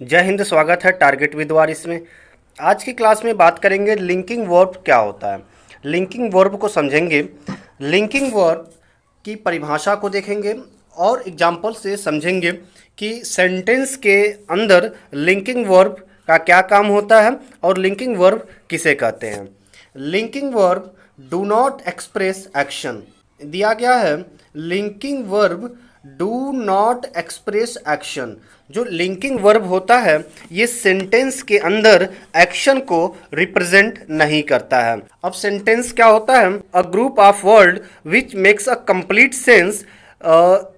जय हिंद। स्वागत है टारगेट विद वारिस में। आज की क्लास में बात करेंगे लिंकिंग वर्ब क्या होता है। लिंकिंग वर्ब को समझेंगे, लिंकिंग वर्ब की परिभाषा को देखेंगे और एग्जाम्पल से समझेंगे कि सेंटेंस के अंदर लिंकिंग वर्ब का क्या काम होता है और लिंकिंग वर्ब किसे कहते हैं। Linking verb do not express action दिया गया है। Linking verb do not express action, जो लिंकिंग वर्ब होता है ये सेंटेंस के अंदर एक्शन को रिप्रेजेंट नहीं करता है। अब सेंटेंस क्या होता है? A group of word which makes a complete sense,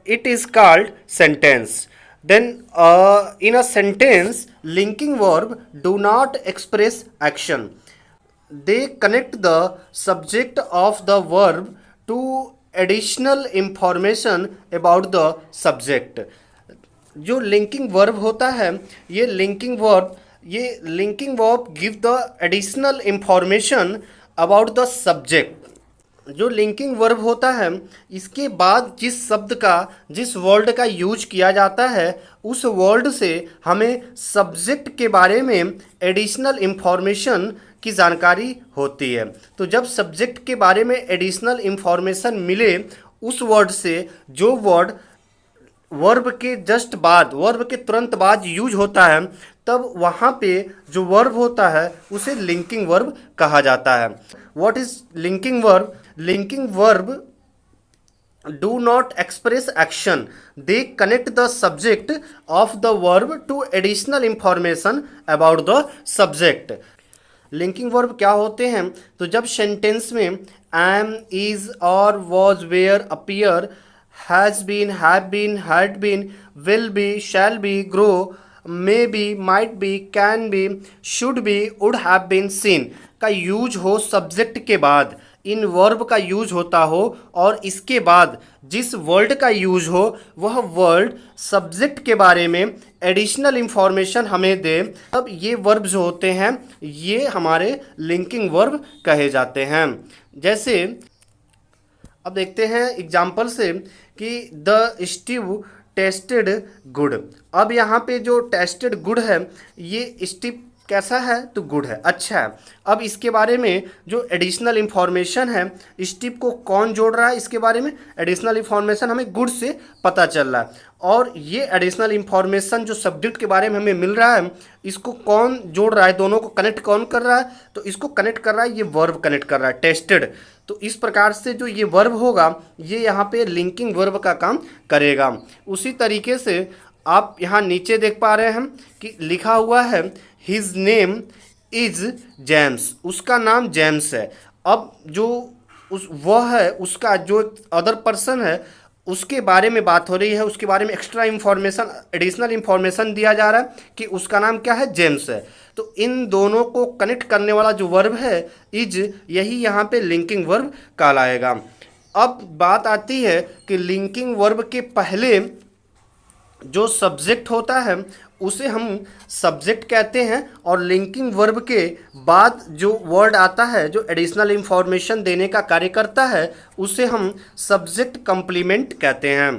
it is called sentence. Then in a sentence, linking verb do not express action. They connect the subject of the verb to additional information about the subject. जो linking verb होता है ये linking verb give the additional information about the subject. जो linking verb होता है इसके बाद जिस वर्ड का यूज किया जाता है उस वर्ड से हमें सब्जेक्ट के बारे में एडिशनल इंफॉर्मेशन की जानकारी होती है। तो जब सब्जेक्ट के बारे में एडिशनल इंफॉर्मेशन मिले उस वर्ड से, जो वर्ड वर्ब के तुरंत बाद यूज होता है, तब वहाँ पे जो वर्ब होता है उसे लिंकिंग वर्ब कहा जाता है। What is linking verb? Linking verb do not express action, they connect the subject of the verb to additional information about the subject. Linking verb क्या होते हैं? तो जब सेंटेंस में am, is, are, was, were, appear, has been, have been, had been, will be, shall be, grow, may be, might be, can be, should be, would have been, seen का use हो subject के बाद, इन verb का use होता हो और इसके बाद जिस वर्ड का यूज हो वह वर्ड सब्जेक्ट के बारे में एडिशनल इंफॉर्मेशन हमें दे, तब ये वर्ब जो होते हैं ये हमारे लिंकिंग वर्ब कहे जाते हैं। जैसे अब देखते हैं एग्जाम्पल से कि द स्टीव टेस्टेड गुड। अब यहाँ पे जो टेस्टेड गुड है ये स्टीव कैसा है? तो गुड है, अच्छा है। अब इसके बारे में जो एडिशनल इन्फॉर्मेशन है, स्टीव को कौन जोड़ रहा है इसके बारे में एडिशनल इन्फॉर्मेशन हमें गुड से पता चल रहा है। और ये एडिशनल इन्फॉर्मेशन जो सब्जेक्ट के बारे में हमें मिल रहा है इसको कौन जोड़ रहा है, दोनों को कनेक्ट कौन कर रहा है? तो इसको कनेक्ट कर रहा है ये वर्ब कनेक्ट कर रहा है, टेस्टेड। तो इस प्रकार से जो ये वर्ब होगा ये यहाँ पे लिंकिंग वर्ब का काम करेगा। उसी तरीके से आप यहाँ नीचे देख पा रहे हैं कि लिखा हुआ है हिज नेम इज जेम्स, उसका नाम जेम्स है। अब जो वह है उसका जो अदर पर्सन है उसके बारे में बात हो रही है, उसके बारे में एक्स्ट्रा इंफॉर्मेशन एडिशनल इंफॉर्मेशन दिया जा रहा है कि उसका नाम क्या है? जेम्स है। तो इन दोनों को कनेक्ट करने वाला जो वर्ब है इज, यही यहाँ पे लिंकिंग वर्ब कहलाएगा। अब बात आती है कि लिंकिंग वर्ब के पहले जो सब्जेक्ट होता है उसे हम सब्जेक्ट कहते हैं और लिंकिंग वर्ब के बाद जो वर्ड आता है जो एडिशनल इंफॉर्मेशन देने का कार्य करता है उसे हम सब्जेक्ट कॉम्प्लीमेंट कहते हैं।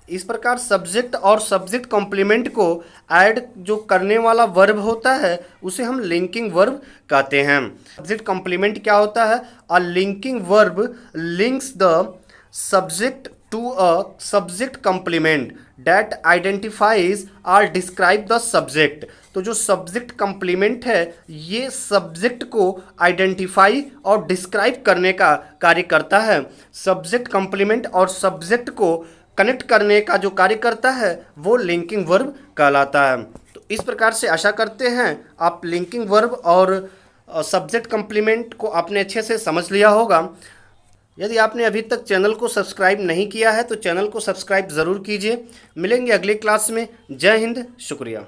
इस प्रकार सब्जेक्ट और सब्जेक्ट कॉम्प्लीमेंट को ऐड जो करने वाला वर्ब होता है उसे हम लिंकिंग वर्ब कहते हैं। सब्जेक्ट कॉम्प्लीमेंट क्या होता है? A linking verb links the subject to a subject complement that identifies or describe the subject। तो जो सब्जेक्ट कॉम्प्लीमेंट है ये सब्जेक्ट को आइडेंटिफाई और डिस्क्राइब करने का कार्य करता है। सब्जेक्ट कॉम्प्लीमेंट और सब्जेक्ट को कनेक्ट करने का जो कार्य करता है वो लिंकिंग वर्ब कहलाता है। तो इस प्रकार से आशा करते हैं आप लिंकिंग वर्ब और सब्जेक्ट कॉम्प्लीमेंट को आपने अच्छे से समझ लिया होगा। यदि आपने अभी तक चैनल को सब्सक्राइब नहीं किया है तो चैनल को सब्सक्राइब ज़रूर कीजिए। मिलेंगे अगली क्लास में। जय हिंद, शुक्रिया।